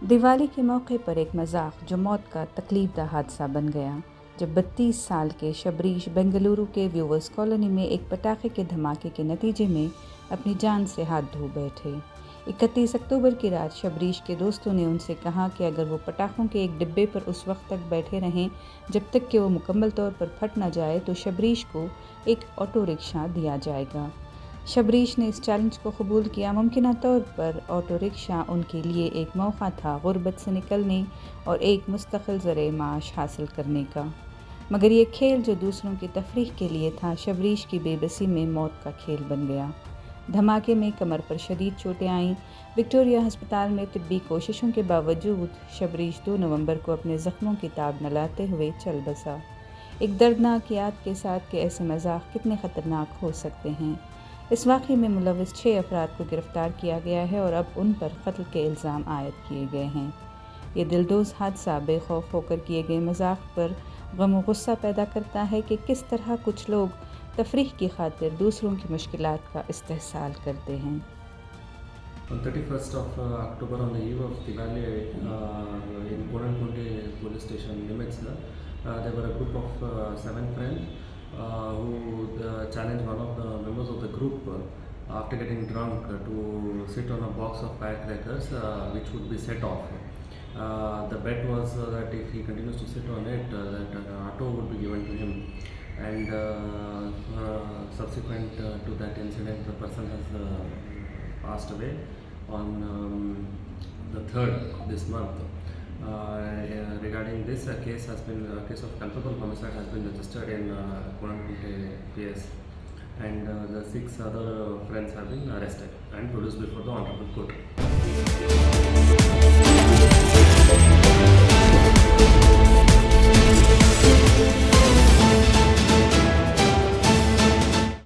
دیوالی کے موقع پر ایک مذاق جو موت کا تکلیف دہ حادثہ بن گیا جب 32 سال کے شبریش بنگلورو کے ویورز کالونی میں ایک پٹاخے کے دھماکے کے نتیجے میں اپنی جان سے ہاتھ دھو بیٹھے۔ 31 اکتوبر کی رات شبریش کے دوستوں نے ان سے کہا کہ اگر وہ پٹاخوں کے ایک ڈبے پر اس وقت تک بیٹھے رہیں جب تک کہ وہ مکمل طور پر پھٹ نہ جائے تو شبریش کو ایک آٹو رکشہ دیا جائے گا۔ شبریش نے اس چیلنج کو قبول کیا۔ ممکنہ طور پر آٹو رکشہ ان کے لیے ایک موقع تھا غربت سے نکلنے اور ایک مستقل ذریعہ معاش حاصل کرنے کا، مگر یہ کھیل جو دوسروں کی تفریح کے لیے تھا شبریش کی بے بسی میں موت کا کھیل بن گیا۔ دھماکے میں کمر پر شدید چوٹیں آئیں۔ وکٹوریہ ہسپتال میں طبی کوششوں کے باوجود شبریش 2 نومبر کو اپنے زخموں کی تاب نہ لاتے ہوئے چل بسا، ایک دردناک یاد کے ساتھ کہ ایسے مذاق کتنے خطرناک ہو سکتے ہیں۔ اس واقعے میں ملوث 6 افراد کو گرفتار کیا گیا ہے اور اب ان پر قتل کے الزام عائد کیے گئے ہیں۔ یہ دلدوز حادثہ بے خوف ہو کر کیے گئے مذاق پر غم و غصہ پیدا کرتا ہے کہ کس طرح کچھ لوگ تفریح کی خاطر دوسروں کی مشکلات کا استحصال کرتے ہیں۔ On 31st of October, on the eve of Diwali, in Konankunde police station limits, there were a group of 7 friends who challenged one of the members of the group after getting drunk to sit on a box of firecrackers which would be set off. The bet was that if he continues to sit on it, that an auto would be given to him. And subsequent to that incident, the person has passed away on the 3rd this month. Regarding this, a case of culpable homicide has been registered in Konankunte PS, and the 6 other friends have been arrested and produced before the Honorable Court.